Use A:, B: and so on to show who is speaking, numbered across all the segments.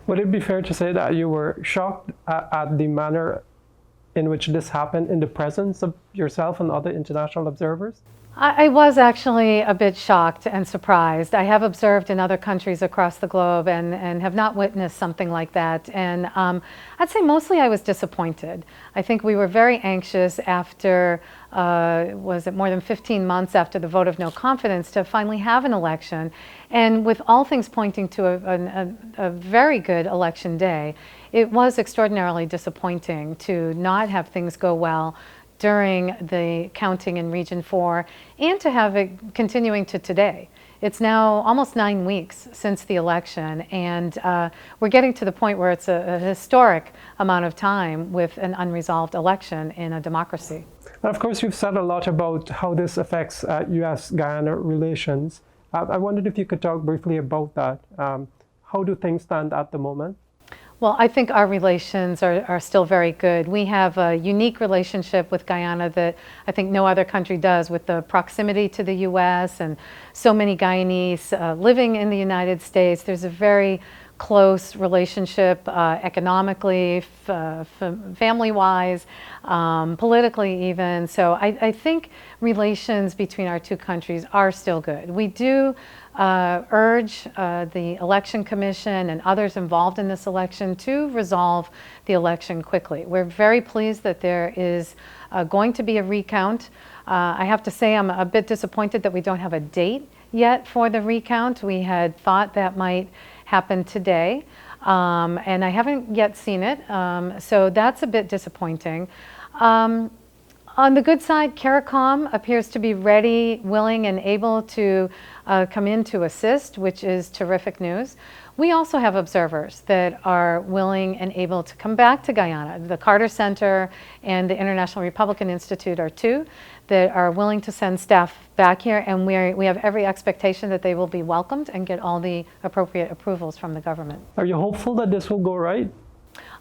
A: Would it be fair to say that you were shocked at the manner in which this happened in the presence of yourself and other international observers?
B: I was actually a bit shocked and surprised. I have observed in other countries across the globe and have not witnessed something like that. And I'd say mostly I was disappointed. I think we were very anxious after, was it more than 15 months after the vote of no confidence, to finally have an election. And with all things pointing to a very good election day, it was extraordinarily disappointing to not have things go well during the counting in Region 4 and to have it continuing to today. It's now almost 9 weeks since the election, and we're getting to the point where it's a historic amount of time with an unresolved election in a democracy.
A: And of course, you've said a lot about how this affects US-Guyana relations. I wondered if you could talk briefly about that. How do things stand at the moment?
B: Well, I think our relations are still very good. We have a unique relationship with Guyana that I think no other country does, with the proximity to the U.S. and so many Guyanese living in the United States. There's a very close relationship economically, family-wise, politically even. So I think relations between our two countries are still good. We do urge the Election Commission and others involved in this election to resolve the election quickly. We're very pleased that there is going to be a recount. I have to say I'm a bit disappointed that we don't have a date yet for the recount. We had thought that might happen today, and I haven't yet seen it, so that's a bit disappointing. On the good side, CARICOM appears to be ready, willing, and able to come in to assist, which is terrific news. We also have observers that are willing and able to come back to Guyana. The Carter Center and the International Republican Institute are two that are willing to send staff back here, and we have every expectation that they will be welcomed and get all the appropriate approvals from the government.
A: Are you hopeful that this will go right?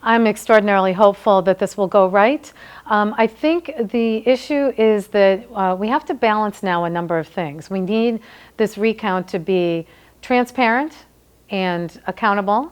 B: I'm extraordinarily hopeful that this will go right. I think the issue is that we have to balance now a number of things. We need this recount to be transparent and accountable.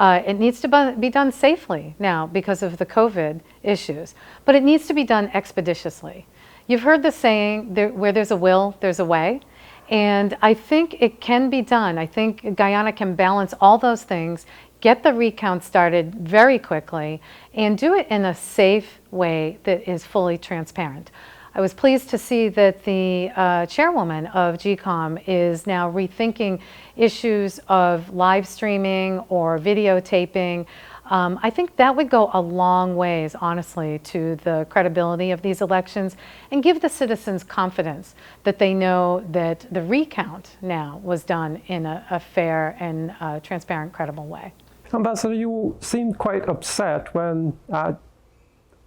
B: It needs to be done safely now because of the COVID issues, but it needs to be done expeditiously. You've heard the saying, where there's a will, there's a way. And I think it can be done. I think Guyana can balance all those things, get the recount started very quickly, and do it in a safe way that is fully transparent. I was pleased to see that the chairwoman of GCOM is now rethinking issues of live streaming or videotaping. I think that would go a long ways, honestly, to the credibility of these elections and give the citizens confidence that they know that the recount now was done in a fair and transparent, credible way.
A: Ambassador, you seemed quite upset when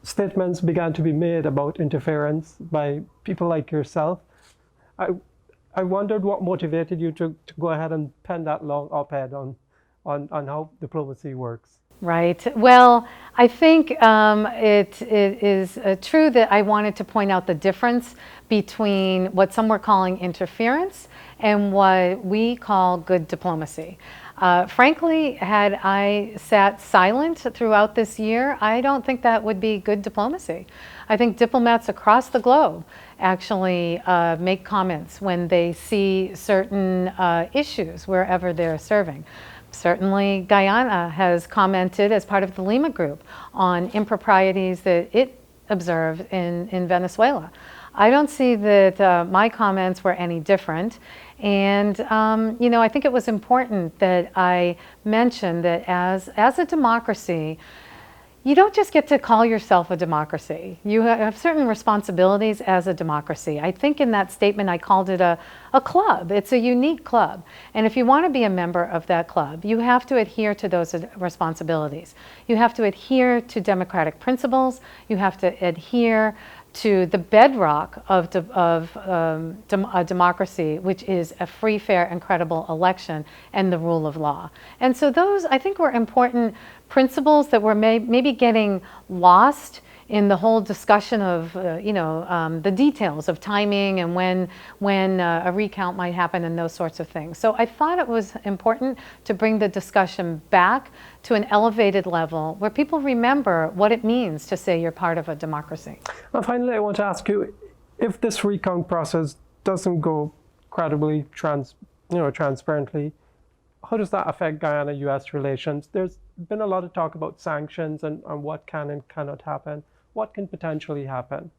A: statements began to be made about interference by people like yourself. I wondered what motivated you to go ahead and pen that long op-ed on how diplomacy works.
B: Right. Well, I think it is true that I wanted to point out the difference between what some were calling interference and what we call good diplomacy. Frankly, had I sat silent throughout this year, I don't think that would be good diplomacy. I think diplomats across the globe actually make comments when they see certain issues wherever they're serving. Certainly, Guyana has commented as part of the Lima Group on improprieties that it observed in Venezuela. I don't see that my comments were any different. And, you know, I think it was important that I mentioned that as a democracy, you don't just get to call yourself a democracy. You have certain responsibilities as a democracy. I think in that statement I called it a club. It's a unique club. And if you want to be a member of that club, you have to adhere to those responsibilities. You have to adhere to democratic principles. You have to adhere to the bedrock of a democracy, which is a free, fair, and credible election and the rule of law. And so those, I think, were important principles that were maybe getting lost in the whole discussion of the details of timing and when a recount might happen and those sorts of things. So I thought it was important to bring the discussion back to an elevated level where people remember what it means to say you're part of a democracy.
A: And finally, I want to ask you, if this recount process doesn't go credibly, transparently, how does that affect Guyana-US relations? There's been a lot of talk about sanctions and what can and cannot happen. What can potentially happen?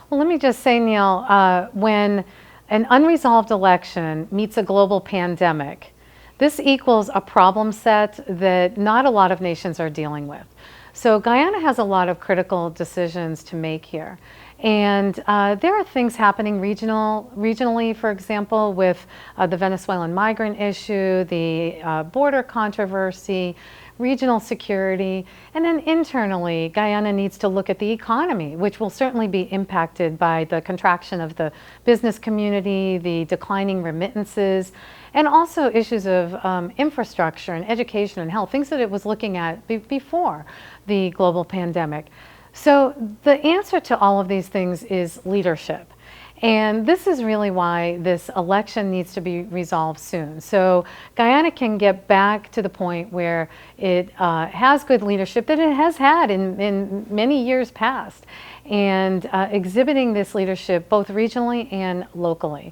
B: Well, let me just say, Neil, when an unresolved election meets a global pandemic, this equals a problem set that not a lot of nations are dealing with. So Guyana has a lot of critical decisions to make here. And there are things happening regionally, for example, with the Venezuelan migrant issue, the border controversy, regional security, and then internally, Guyana needs to look at the economy, which will certainly be impacted by the contraction of the business community, the declining remittances, and also issues of infrastructure and education and health, things that it was looking at before the global pandemic. So the answer to all of these things is leadership. And this is really why this election needs to be resolved soon. So Guyana can get back to the point where it has good leadership that it has had in many years past, and exhibiting this leadership both regionally and locally.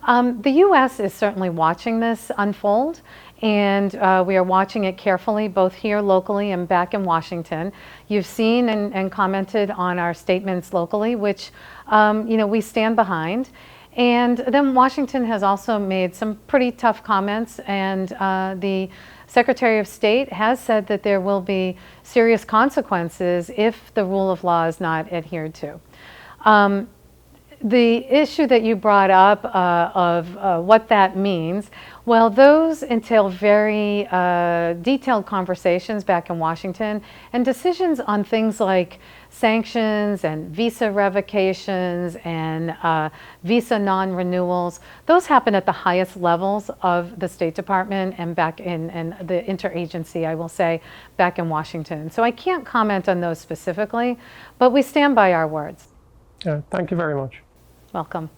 B: The U.S. is certainly watching this unfold, and we are watching it carefully, both here locally and back in Washington. You've seen and commented on our statements locally, which we stand behind. And then Washington has also made some pretty tough comments, and the Secretary of State has said that there will be serious consequences if the rule of law is not adhered to. The issue that you brought up of what that means, well, those entail very detailed conversations back in Washington, and decisions on things like sanctions and visa revocations and visa non-renewals. Those happen at the highest levels of the State Department and back in the interagency, I will say, back in Washington. So I can't comment on those specifically, but we stand by our words.
A: Yeah, thank you very much.
B: Welcome.